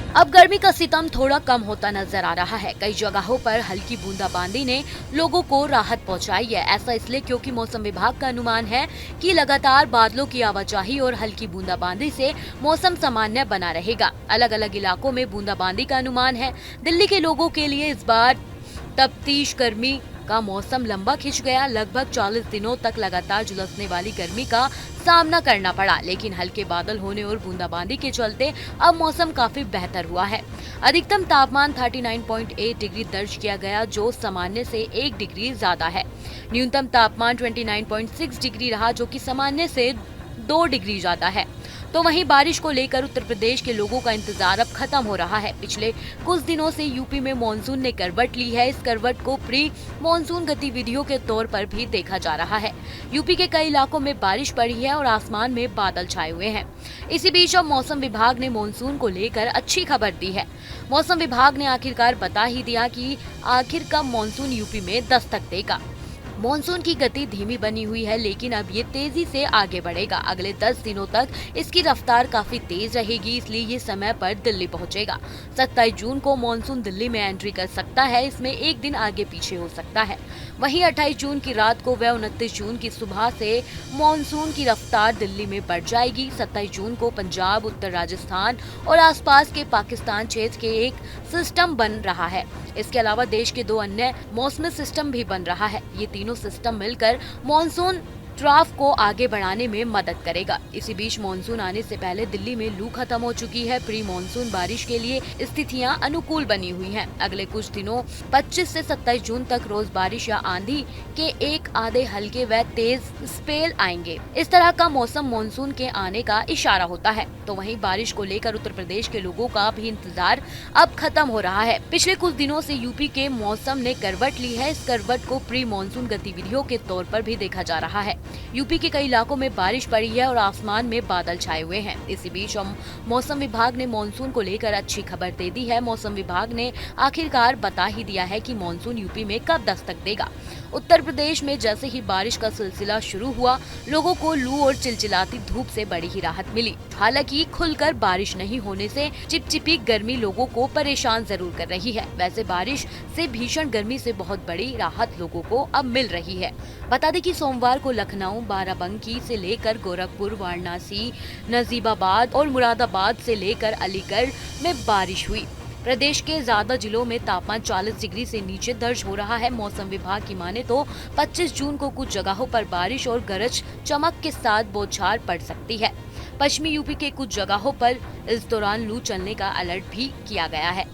अब गर्मी का सितम थोड़ा कम होता नजर आ रहा है। कई जगहों पर हल्की बूंदाबांदी ने लोगों को राहत पहुंचाई है। ऐसा इसलिए क्योंकि मौसम विभाग का अनुमान है कि लगातार बादलों की आवाजाही और हल्की बूंदाबांदी से मौसम सामान्य बना रहेगा। अलग अलग इलाकों में बूंदाबांदी का अनुमान है। दिल्ली के लोगों के लिए इस बार तफ्तीश गर्मी का मौसम लंबा खिंच गया। लगभग 40 दिनों तक लगातार झुलसने वाली गर्मी का सामना करना पड़ा, लेकिन हल्के बादल होने और बूंदाबांदी के चलते अब मौसम काफी बेहतर हुआ है। अधिकतम तापमान 39.8 डिग्री दर्ज किया गया, जो सामान्य से 1 डिग्री ज्यादा है। न्यूनतम तापमान 29.6 डिग्री रहा, जो कि सामान्य से 2 डिग्री ज्यादा है। तो वहीं बारिश को लेकर उत्तर प्रदेश के लोगों का इंतजार अब खत्म हो रहा है। पिछले कुछ दिनों से यूपी में मानसून ने करवट ली है। इस करवट को प्री मानसून गतिविधियों के तौर पर भी देखा जा रहा है। यूपी के कई इलाकों में बारिश पड़ी है और आसमान में बादल छाए हुए हैं। इसी बीच अब मौसम विभाग ने मानसून को लेकर अच्छी खबर दी है। मौसम विभाग ने आखिरकार बता ही दिया कि आखिर कब मानसून यूपी में दस्तक देगा। मॉनसून की गति धीमी बनी हुई है, लेकिन अब ये तेजी से आगे बढ़ेगा। अगले 10 दिनों तक इसकी रफ्तार काफी तेज रहेगी, इसलिए ये समय पर दिल्ली पहुंचेगा। 27 जून को मॉनसून दिल्ली में एंट्री कर सकता है। इसमें एक दिन आगे पीछे हो सकता है। वहीं 28 जून की रात को व 29 जून की सुबह से मॉनसून की रफ्तार दिल्ली में बढ़ जाएगी। 27 जून को पंजाब, उत्तर राजस्थान और आसपास के पाकिस्तान क्षेत्र के एक सिस्टम बन रहा है। इसके अलावा देश के 2 अन्य मौसमी सिस्टम भी बन रहा है। ये तीनों सिस्टम मिलकर मॉनसून ट्राफ को आगे बढ़ाने में मदद करेगा। इसी बीच मॉनसून आने से पहले दिल्ली में लू खत्म हो चुकी है। प्री मॉनसून बारिश के लिए स्थितियां अनुकूल बनी हुई हैं। अगले कुछ दिनों 25 से 27 जून तक रोज बारिश या आंधी के एक आधे हल्के व तेज स्पेल आएंगे। इस तरह का मौसम मॉनसून के आने का इशारा होता है। तो वहीं बारिश को लेकर उत्तर प्रदेश के लोगों का भी इंतजार अब खत्म हो रहा है। पिछले कुछ दिनों से यूपी के मौसम ने करवट ली है। इस करवट को प्री मॉनसून गतिविधियों के तौर पर भी देखा जा रहा है। यूपी के कई इलाकों में बारिश पड़ी है और आसमान में बादल छाए हुए हैं। इसी बीच मौसम विभाग ने मॉनसून को लेकर अच्छी खबर दे दी है। मौसम विभाग ने आखिरकार बता ही दिया है कि मॉनसून यूपी में कब दस्तक देगा। उत्तर प्रदेश में जैसे ही बारिश का सिलसिला शुरू हुआ, लोगों को लू और चिलचिलाती धूप से बड़ी ही राहत मिली। हालांकि खुलकर बारिश नहीं होने से चिपचिपी गर्मी लोगों को परेशान जरूर कर रही है। वैसे बारिश से भीषण गर्मी से बहुत बड़ी राहत लोगों को अब मिल रही है। बता दें कि सोमवार को लखनऊ, बाराबंकी से लेकर गोरखपुर, वाराणसी, नजीबाबाद और मुरादाबाद से लेकर अलीगढ़ में बारिश हुई। प्रदेश के ज्यादा जिलों में तापमान 40 डिग्री से नीचे दर्ज हो रहा है। मौसम विभाग की माने तो 25 जून को कुछ जगहों पर बारिश और गरज चमक के साथ बौछार पड़ सकती है। पश्चिमी यूपी के कुछ जगहों पर इस दौरान लू चलने का अलर्ट भी किया गया है।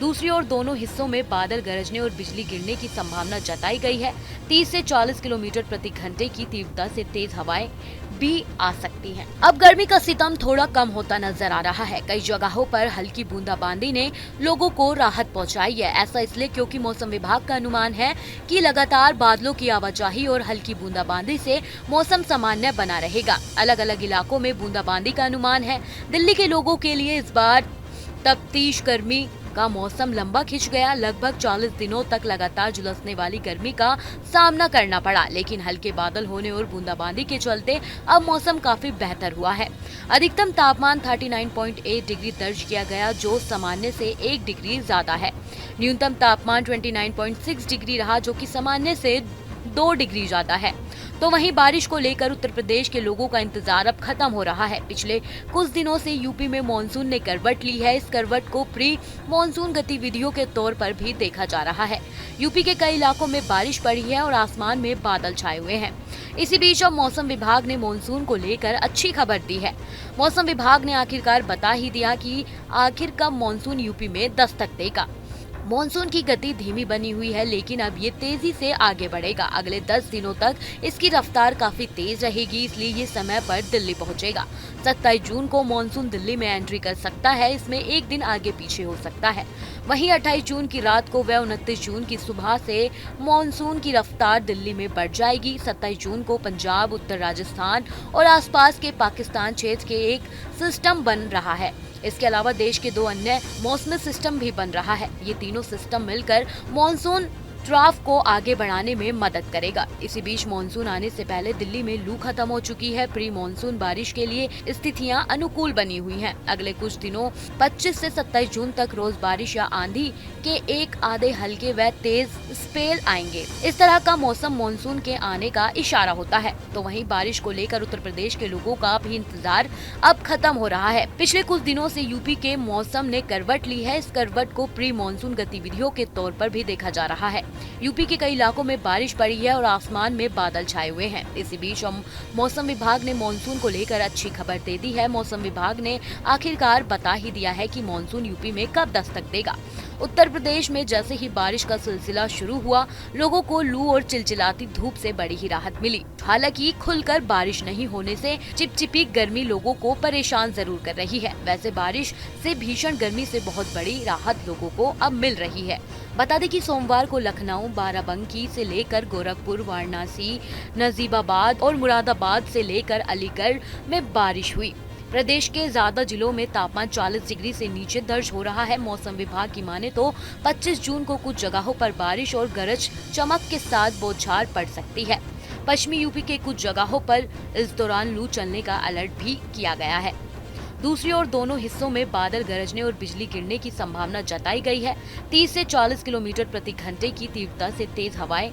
दूसरी ओर दोनों हिस्सों में बादल गरजने और बिजली गिरने की संभावना जताई गई है। 30 से 40 किलोमीटर प्रति घंटे की तीव्रता से तेज हवाएं भी आ सकती हैं। अब गर्मी का सितम थोड़ा कम होता नजर आ रहा है। कई जगहों पर हल्की बूंदाबांदी ने लोगों को राहत पहुंचाई है। ऐसा इसलिए क्योंकि मौसम विभाग का अनुमान है कि लगातार बादलों की आवाजाही और हल्की बूंदाबांदी से मौसम सामान्य बना रहेगा। अलग अलग इलाकों में बूंदाबांदी का अनुमान है। दिल्ली के लोगों के लिए इस बार तफ्तीश गर्मी का मौसम लंबा खिंच गया। लगभग 40 दिनों तक लगातार झुलसने वाली गर्मी का सामना करना पड़ा, लेकिन हल्के बादल होने और बूंदाबांदी के चलते अब मौसम काफी बेहतर हुआ है। अधिकतम तापमान 39.8 डिग्री दर्ज किया गया, जो सामान्य से 1 डिग्री ज्यादा है। न्यूनतम तापमान 29.6 डिग्री रहा, जो कि सामान्य से 2 डिग्री ज्यादा है। तो वहीं बारिश को लेकर उत्तर प्रदेश के लोगों का इंतजार अब खत्म हो रहा है। पिछले कुछ दिनों से यूपी में मॉनसून ने करवट ली है। इस करवट को प्री मॉनसून गतिविधियों के तौर पर भी देखा जा रहा है। यूपी के कई इलाकों में बारिश पड़ी है और आसमान में बादल छाए हुए हैं। इसी बीच अब मौसम विभाग ने मॉनसून को लेकर अच्छी खबर दी है। मौसम विभाग ने आखिरकार बता ही दिया कि आखिर कब मॉनसून यूपी में दस्तक देगा। मॉनसून की गति धीमी बनी हुई है, लेकिन अब ये तेजी से आगे बढ़ेगा। अगले 10 दिनों तक इसकी रफ्तार काफी तेज रहेगी, इसलिए ये समय पर दिल्ली पहुंचेगा। 27 जून को मॉनसून दिल्ली में एंट्री कर सकता है। इसमें एक दिन आगे पीछे हो सकता है। वहीं 28 जून की रात को व 29 जून की सुबह से मॉनसून की रफ्तार दिल्ली में बढ़ जाएगी। 27 जून को पंजाब, उत्तर राजस्थान और आसपास के पाकिस्तान क्षेत्र के एक सिस्टम बन रहा है। इसके अलावा देश के 2 अन्य मौसमी सिस्टम भी बन रहा है। ये तीनों सिस्टम मिलकर मॉनसून ट्राफ को आगे बढ़ाने में मदद करेगा। इसी बीच मानसून आने से पहले दिल्ली में लू खत्म हो चुकी है। प्री मानसून बारिश के लिए स्थितियां अनुकूल बनी हुई हैं। अगले कुछ दिनों 25 से 27 जून तक रोज बारिश या आंधी के एक आधे हल्के व तेज स्पेल आएंगे। इस तरह का मौसम मानसून के आने का इशारा होता है। तो वहीं बारिश को लेकर उत्तर प्रदेश के लोगों का भी इंतजार अब खत्म हो रहा है। पिछले कुछ दिनों से यूपी के मौसम ने करवट ली है। इस करवट को प्री मानसून गतिविधियों के तौर पर भी देखा जा रहा है। यूपी के कई इलाकों में बारिश पड़ी है और आसमान में बादल छाए हुए हैं। इसी बीच मौसम विभाग ने मानसून को लेकर अच्छी खबर दे दी है। मौसम विभाग ने आखिरकार बता ही दिया है कि मानसून यूपी में कब दस्तक देगा। उत्तर प्रदेश में जैसे ही बारिश का सिलसिला शुरू हुआ, लोगों को लू और चिलचिलाती धूप से बड़ी ही राहत मिली। हालांकि खुलकर बारिश नहीं होने से चिपचिपी गर्मी लोगों को परेशान जरूर कर रही है। वैसे बारिश से भीषण गर्मी से बहुत बड़ी राहत लोगों को अब मिल रही है। बता दें कि सोमवार को लखनऊ, बाराबंकी से लेकर गोरखपुर, वाराणसी, नजीबाबाद और मुरादाबाद से लेकर अलीगढ़ में बारिश हुई। प्रदेश के ज्यादा जिलों में तापमान 40 डिग्री से नीचे दर्ज हो रहा है। मौसम विभाग की माने तो 25 जून को कुछ जगहों पर बारिश और गरज चमक के साथ बौछार पड़ सकती है। पश्चिमी यूपी के कुछ जगहों पर इस दौरान लू चलने का अलर्ट भी किया गया है। दूसरी ओर दोनों हिस्सों में बादल गरजने और बिजली गिरने की संभावना जताई गई है। 30 से 40 किलोमीटर प्रति घंटे की तीव्रता से तेज हवाएं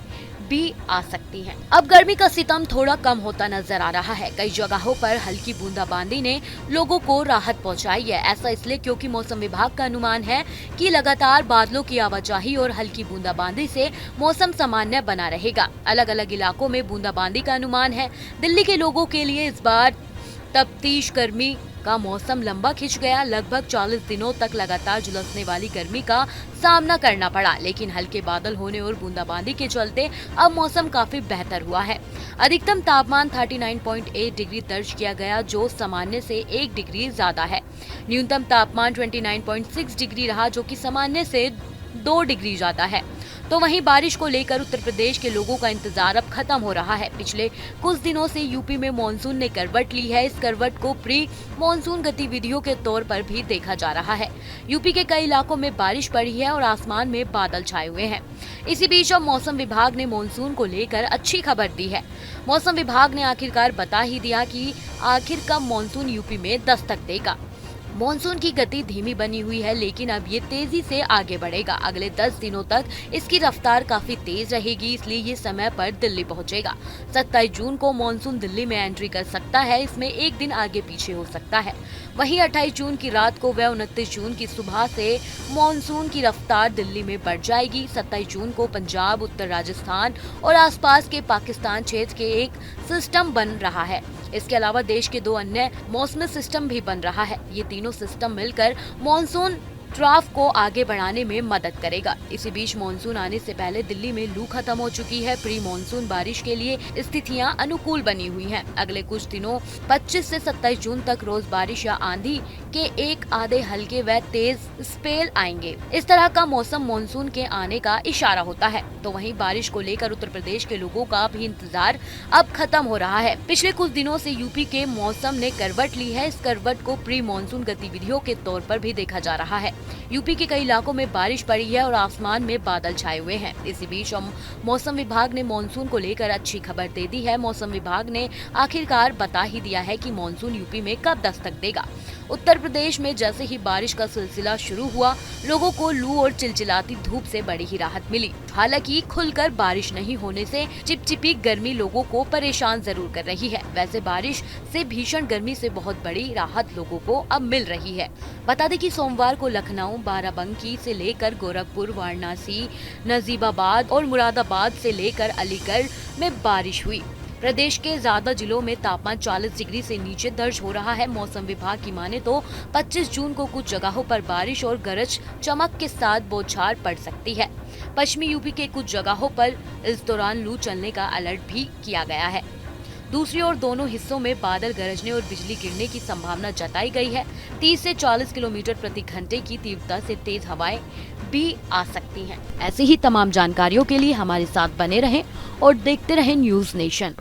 भी आ सकती हैं। अब गर्मी का सितम थोड़ा कम होता नजर आ रहा है। कई जगहों पर हल्की बूंदाबांदी ने लोगों को राहत पहुंचाई है। ऐसा इसलिए क्योंकि मौसम विभाग का अनुमान है कि लगातार बादलों की आवाजाही और हल्की बूंदाबांदी से मौसम सामान्य बना रहेगा। अलग अलग इलाकों में बूंदाबांदी का अनुमान है। दिल्ली के लोगों के लिए इस बार तफ्तीश गर्मी का मौसम लंबा खिंच गया। लगभग 40 दिनों तक लगातार झुलसने वाली गर्मी का सामना करना पड़ा, लेकिन हल्के बादल होने और बूंदाबांदी के चलते अब मौसम काफी बेहतर हुआ है। अधिकतम तापमान 39.8 डिग्री दर्ज किया गया, जो सामान्य से 1 डिग्री ज्यादा है। न्यूनतम तापमान 29.6 डिग्री रहा, जो कि सामान्य से 2 डिग्री ज्यादा है। तो वहीं बारिश को लेकर उत्तर प्रदेश के लोगों का इंतजार अब खत्म हो रहा है। पिछले कुछ दिनों से यूपी में मानसून ने करवट ली है। इस करवट को प्री मानसून गतिविधियों के तौर पर भी देखा जा रहा है। यूपी के कई इलाकों में बारिश पड़ी है और आसमान में बादल छाए हुए हैं। इसी बीच अब मौसम विभाग ने मानसून को लेकर अच्छी खबर दी है। मौसम विभाग ने आखिरकार बता ही दिया कि आखिर कब मानसून यूपी में दस्तक देगा। मानसून की गति धीमी बनी हुई है, लेकिन अब ये तेजी से आगे बढ़ेगा। अगले 10 दिनों तक इसकी रफ्तार काफी तेज रहेगी, इसलिए ये समय पर दिल्ली पहुंचेगा। 27 जून को मानसून दिल्ली में एंट्री कर सकता है। इसमें एक दिन आगे पीछे हो सकता है। वहीं 28 जून की रात को व 29 जून की सुबह से मानसून की रफ्तार दिल्ली में बढ़ जाएगी। 27 जून को पंजाब, उत्तर राजस्थान और आसपास के पाकिस्तान क्षेत्र के एक सिस्टम बन रहा है। इसके अलावा देश के 2 अन्य मौसमी सिस्टम भी बन रहा है। ये तीनों सिस्टम मिलकर मानसून ट्राफ को आगे बढ़ाने में मदद करेगा। इसी बीच मानसून आने से पहले दिल्ली में लू खत्म हो चुकी है। प्री मानसून बारिश के लिए स्थितियां अनुकूल बनी हुई हैं। अगले कुछ दिनों 25 से 27 जून तक रोज बारिश या आंधी के एक आधे हल्के व तेज स्पेल आएंगे। इस तरह का मौसम मानसून के आने का इशारा होता है। तो वहीं बारिश को लेकर उत्तर प्रदेश के लोगों का भी इंतजार अब खत्म हो रहा है। पिछले कुछ दिनों से यूपी के मौसम ने करवट ली है। इस करवट को प्री मानसून गतिविधियों के तौर पर भी देखा जा रहा है। यूपी के कई इलाकों में बारिश पड़ी है और आसमान में बादल छाए हुए हैं। इसी बीच मौसम विभाग ने मानसून को लेकर अच्छी खबर दे दी है। मौसम विभाग ने आखिरकार बता ही दिया है कि मानसून यूपी में कब दस्तक देगा। उत्तर प्रदेश में जैसे ही बारिश का सिलसिला शुरू हुआ, लोगों को लू और चिलचिलाती धूप से बड़ी ही राहत मिली। हालांकि खुलकर बारिश नहीं होने से चिपचिपी गर्मी लोगों को परेशान जरूर कर रही है। वैसे बारिश से भीषण गर्मी से बहुत बड़ी राहत लोगों को अब मिल रही है। बता दें कि सोमवार को लखनऊ, बाराबंकी से लेकर गोरखपुर, वाराणसी, नजीबाबाद और मुरादाबाद से लेकर अलीगढ़ में बारिश हुई। प्रदेश के ज्यादा जिलों में तापमान 40 डिग्री से नीचे दर्ज हो रहा है। मौसम विभाग की माने तो 25 जून को कुछ जगहों पर बारिश और गरज चमक के साथ बौछार पड़ सकती है। पश्चिमी यूपी के कुछ जगहों पर इस दौरान लू चलने का अलर्ट भी किया गया है। दूसरी ओर दोनों हिस्सों में बादल गरजने और बिजली गिरने की संभावना जताई गई है। 30 से 40 किलोमीटर प्रति घंटे की तीव्रता से तेज हवाएं भी आ सकती हैं। ऐसी ही तमाम जानकारियों के लिए हमारे साथ बने रहें और देखते रहें न्यूज़ नेशन।